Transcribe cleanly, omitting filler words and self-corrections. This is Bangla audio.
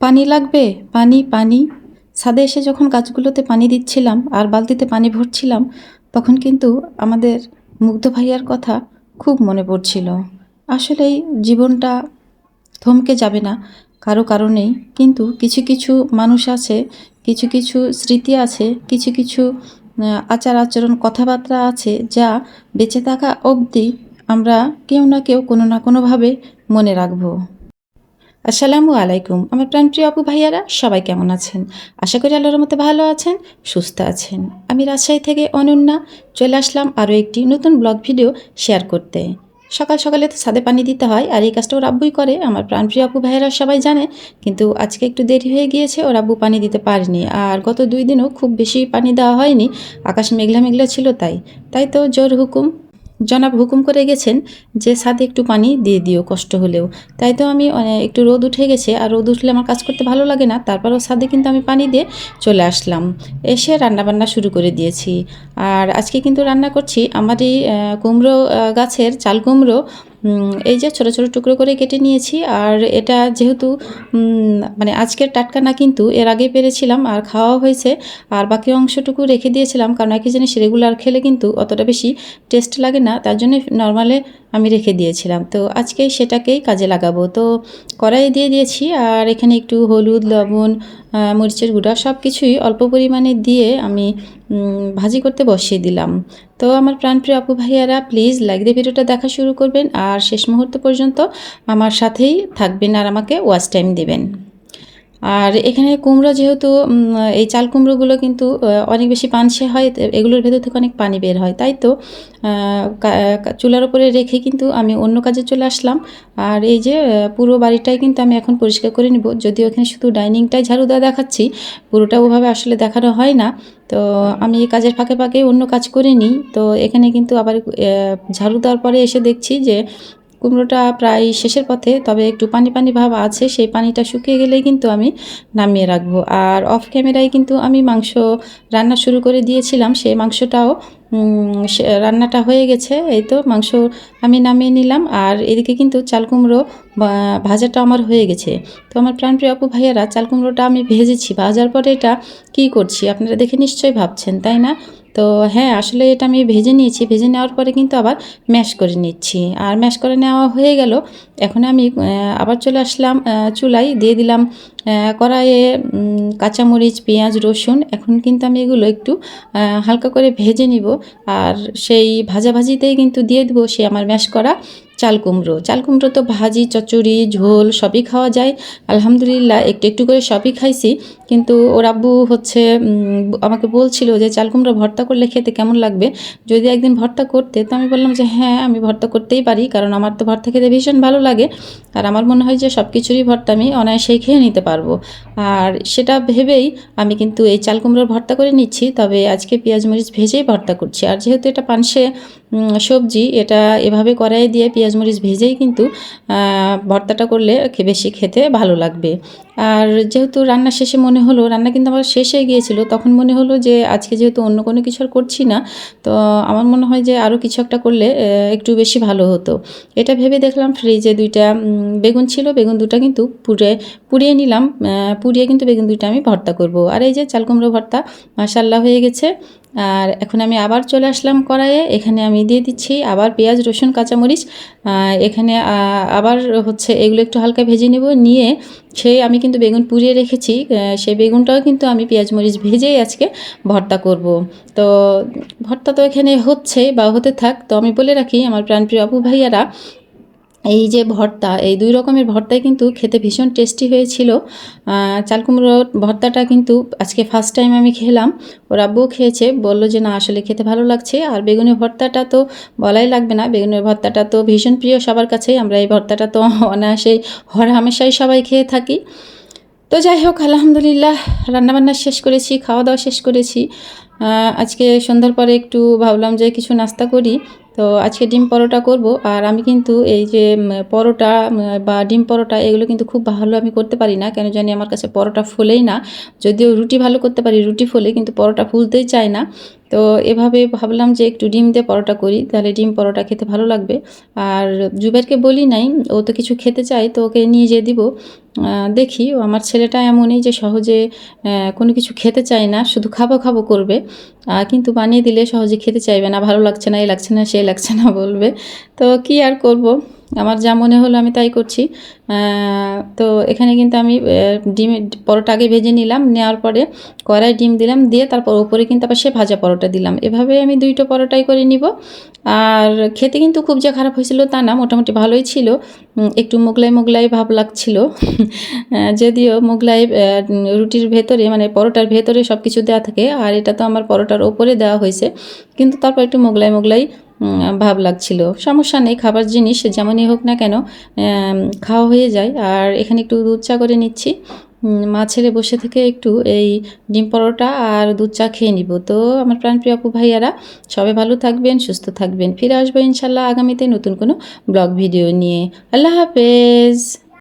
পানি লাগবে, পানি পানি। ছাদে এসে যখন গাছগুলোতে পানি দিচ্ছিলাম আর বালতিতে পানি ভরছিলাম, তখন কিন্তু আমাদের মুগ্ধ ভাইয়ার কথা খুব মনে পড়ছিল। আসলেই জীবনটা থমকে যাবে না কারো কারণেই, কিন্তু কিছু কিছু মানুষ আছে, কিছু কিছু স্মৃতি আছে, কিছু কিছু আচার আচরণ কথাবার্তা আছে যা বেঁচে থাকা অবধি আমরা কেউ না কেউ কোনো না কোনোভাবে মনে রাখবো। আসসালামু আলাইকুম আমার প্রাণপ্রিয় আপু ভাইয়ারা, সবাই কেমন আছেন? আশা করি আল্লাহর মতো ভালো আছেন, সুস্থ আছেন। আমি রাজশাহী থেকে অনন্যা চলে আসলাম আরও একটি নতুন ব্লগ ভিডিও শেয়ার করতে। সকাল সকালে তো ছাদে পানি দিতে হয়, আর এই কাজটা ওর আব্বুই করে, আমার প্রাণপ্রিয় আপু ভাইয়েরা সবাই জানে। কিন্তু আজকে একটু দেরি হয়ে গিয়েছে, ওর আব্বু পানি দিতে পারেনি, আর গত 2 দিনও খুব বেশি পানি দেওয়া হয়নি, আকাশ মেঘলা মেঘলা ছিল। তাই তাই তো জোর হুকুম জনাব হুকুম করে গেছেন যে ছাদে একটু পানি দিয়ে দিও কষ্ট হলেও। তাই তো আমি একটু রোদ উঠে গেছে, আর রোদ উঠলে আমার কাজ করতে ভালো লাগে না, তারপরেও ছাদে কিন্তু আমি পানি দিয়ে চলে আসলাম। এসে রান্নাবান্না শুরু করে দিয়েছি। আর আজকে কিন্তু রান্না করছি আমারই কুমড়ো গাছের চাল কুমড়ো। এই যে ছোটো ছোটো টুকরো করে কেটে নিয়েছি, আর এটা যেহেতু মানে আজকের টাটকা না, কিন্তু এর আগে পেরেছিলাম আর খাওয়া হয়েছে, আর বাকি অংশটুকু রেখে দিয়েছিলাম, কারণ একই জিনিস রেগুলার খেলে কিন্তু অতটা বেশি টেস্ট লাগে না, তার জন্য নর্মালে আমি রেখে দিয়েছিলাম। তো আজকে সেটাকেই কাজে লাগাবো। তো কড়াই দিয়ে দিয়েছি, আর এখানে একটু হলুদ, লবণ, মরিচের গুঁড়া সব কিছুই অল্প পরিমাণে দিয়ে আমি ভাজি করতে বসিয়ে দিলাম। তো আমার প্রাণপ্রিয় আপু ভাইয়ারা, প্লিজ লাইক দিয়ে ভিডিওটা দেখা শুরু করবেন, আর শেষ মুহূর্ত পর্যন্ত আমার সাথেই থাকবেন আর আমাকে ওয়াচ টাইম দেবেন। আর এখানে কুমড়ো যেহেতু এই চাল কুমড়োগুলো কিন্তু অনেক বেশি পানসে হয়, এগুলোর ভেতর থেকে অনেক পানি বের হয়, তাই তো চুলার উপরে রেখে কিন্তু আমি অন্য কাজে চলে আসলাম। আর এই যে পুরো বাড়িটাই কিন্তু আমি এখন পরিষ্কার করে নিব, যদিও এখানে শুধু ডাইনিংটাই ঝাড়ু দেওয়া দেখাচ্ছি, পুরোটা ওভাবে আসলে দেখানো হয় না। তো আমি এই কাজের ফাঁকে ফাঁকে অন্য কাজ করে নিই। তো এখানে কিন্তু আবার ঝাড়ু দেওয়ার পরে এসে দেখছি যে কুমড়োটা প্রায় শেষের পথে, তবে একটু পানি পানি ভাব আছে, সেই পানিটা শুকিয়ে গেলেই কিন্তু আমি নামিয়ে রাখবো। আর অফ ক্যামেরায় কিন্তু আমি মাংস রান্না শুরু করে দিয়েছিলাম, সেই মাংসটাও রান্নাটা হয়ে গেছে। এই তো মাংস আমি নামিয়ে নিলাম, আর এদিকে কিন্তু চাল কুমড়ো ভাজাটা আমার হয়ে গেছে। তো আমার প্রাণপ্রিয় আপু ভাইয়ারা, চাল কুমড়োটা আমি ভেজেছি, ভাজার পরে এটা কী করছি আপনারা দেখে নিশ্চয়ই ভাবছেন, তাই না? তো হ্যাঁ, আসলে এটা আমি ভেজে নিয়েছি, ভেজে নেওয়ার পরে কিন্তু আবার ম্যাশ করে নিচ্ছি, আর ম্যাশ করে নেওয়া হয়ে গেল। এখন আমি আবার চলে আসলাম চুলায়, দিয়ে দিলাম কড়াইয়ে কাঁচামরিচ, পেঁয়াজ, রসুন। এখন কিন্তু আমি এগুলো একটু হালকা করে ভেজে নিব, আর সেই ভাজাভাজিতেই কিন্তু দিয়ে দেবো সে আমার ম্যাশ করা চাল কুমড়ো। চাল কুমড়ো তো ভাজি, চচ্চড়ি, ঝোল সবই খাওয়া যায়, আলহামদুলিল্লাহ একটু একটু করে সবই খাইছি। কিন্তু ওর আব্বু হচ্ছে আমাকে বলছিল যে চাল কুমড়ো ভর্তা করলে খেতে কেমন লাগবে, যদি একদিন ভর্তা করতে। তো আমি বললাম যে হ্যাঁ, আমি ভর্তা করতেই পারি, কারণ আমার তো ভর্তা খেতে ভীষণ ভালো লাগে, আর আমার মনে হয় যে সব কিছুরই ভর্তা আমি অনায়াসেই খেয়ে নিতে পারবো। আর সেটা ভেবেই আমি কিন্তু এই চাল কুমড়োর ভর্তা করে নিচ্ছি, তবে আজকে পেঁয়াজ মরিচ ভেজেই ভর্তা করছি। আর যেহেতু এটা পানসে সবজি, এটা এভাবে কড়াইয়ে দিয়ে পেঁয়াজ মরিচ ভেজেই কিন্তু ভর্তাটা করলে বেশি খেতে ভালো লাগবে। আর যেহেতু রান্না শেষে মনে হলো, রান্না কিন্তু আমার শেষ হয়ে গিয়েছিল, তখন মনে হলো যে আজকে যেহেতু অন্য কোনো কিছু আর করছি না, তো আমার মনে হয় যে আরও কিছু একটা করলে একটু বেশি ভালো হতো। এটা ভেবে দেখলাম ফ্রিজে 2টা বেগুন ছিল, বেগুন 2টা কিন্তু পুড়িয়ে নিলাম, পুড়িয়ে কিন্তু বেগুন 2টা আমি ভর্তা করব। আর এই যে চাল কুমড়ো ভর্তা মাশাআল্লাহ হয়ে গেছে। আর এখন আমি আবার চলে আসলাম কড়াইয়ে, এখানে আমি দিয়ে দিচ্ছি আবার পেঁয়াজ, রসুন, কাঁচামরিচ। এখানে আবার হচ্ছে এগুলো একটু হালকা ভেজে নেব, নিয়ে সেই আমি কিন্তু বেগুন পুড়িয়ে রেখেছি, সেই বেগুনটাও কিন্তু আমি পেঁয়াজ মরিচ ভেজেই আজকে ভর্তা করব। তো ভর্তা তো এখানে হচ্ছে বা হতে থাক। তো আমি বলে রাখি আমার প্রাণপ্রিয় আপু ভাইয়ারা, এই যে ভর্তা, এই 2 রকমের ভর্তাই কিন্তু খেতে ভীষণ টেস্টি হয়েছিল। চাল কুমড়োর ভর্তাটা কিন্তু আজকে ফার্স্ট টাইম আমি খেলাম, ওর আব্বুও খেয়েছে, বললো যে না আসলে খেতে ভালো লাগছে। আর বেগুনের ভর্তাটা তো বলাই লাগবে না, বেগুনের ভর্তাটা তো ভীষণ প্রিয় সবার কাছেই, আমরা এই ভর্তাটা তো অনায়াসেই হরহামেশাই সবাই খেয়ে থাকি। তো যাই হোক, আলহামদুলিল্লাহ রান্নাবান্না শেষ করেছি, খাওয়া দাওয়া শেষ করেছি। আজকে সন্ধ্যার পরে একটু ভাবলাম যে কিছু নাস্তা করি, তো আজকে ডিম পরোটা করব। আর আমি কিন্তু এই যে পরোটা বা ডিম পরোটা এগুলো কিন্তু খুব ভালো আমি করতে পারি না, কেন জানি আমার কাছে পরোটা ফোলেই না। যদিও রুটি ভালো করতে পারি, রুটি ফোলে, কিন্তু পরোটা ফুলতেই চায় না। তো তো এভাবে ভাবলাম যে একটু ডিম দিয়ে পরোটা করি, তাহলে ডিম পরোটা খেতে ভালো লাগবে। আর জুবাইরকে বলি নাই, ও তো কিছু খেতে চায়, তো ওকে নিয়ে যেয়ে দিব। দেখি, ও আমার ছেলেটা এমনই যে সহজে কোনো কিছু খেতে চায় না, শুধু খাবো খাবো করবে। কিন্তু বানিয়ে দিলে সহজে খেতে চাইবে না, ভালো লাগছে না, এই লাগছে না, সে লাগছে না বলবে। তো কি আর করব, আমার যা মনে হলো আমি তাই করছি। তো এখানে কিন্তু আমি ডিমের পরোটা আগে ভেজে নিলাম, নেওয়ার পরে কড়াই ডিম দিলাম, দিয়ে তারপর ওপরে কিন্তু আবার সে ভাজা পরোটা দিলাম। এভাবে আমি দুইটো পরোটাই করে নিব। আর খেতে কিন্তু খুব যে খারাপ হয়েছিল তা না, মোটামুটি ভালোই ছিল। একটু মোগলাই মোগলাই ভাব লাগছিল। যদিও মোগলাই রুটির ভেতরে, মানে পরোটার ভেতরে সব কিছু দেওয়া থাকে, আর এটা তো আমার পরোটার ওপরে দেওয়া হয়েছে, কিন্তু তারপর একটু মোগলাই মোগলাই ভাব লাগছিল। সমস্যা নেই, খাবার জিনিস যেমনই হোক না কেন খাওয়া হয়ে যায়। আর এখানে একটু দুধ চা করে নিচ্ছি। মা ছেলে বসে থেকে একটু এই ডিম পরোটা আর দুধ চা খেয়ে নিব। তো আমার প্রাণপ্রিয় আপু ভাইয়ারা, সবাই ভালো থাকবেন, সুস্থ থাকবেন। ফিরে আসবো ইনশাল্লাহ আগামীতে নতুন কোনো ব্লগ ভিডিও নিয়ে। আল্লাহ হাফেজ।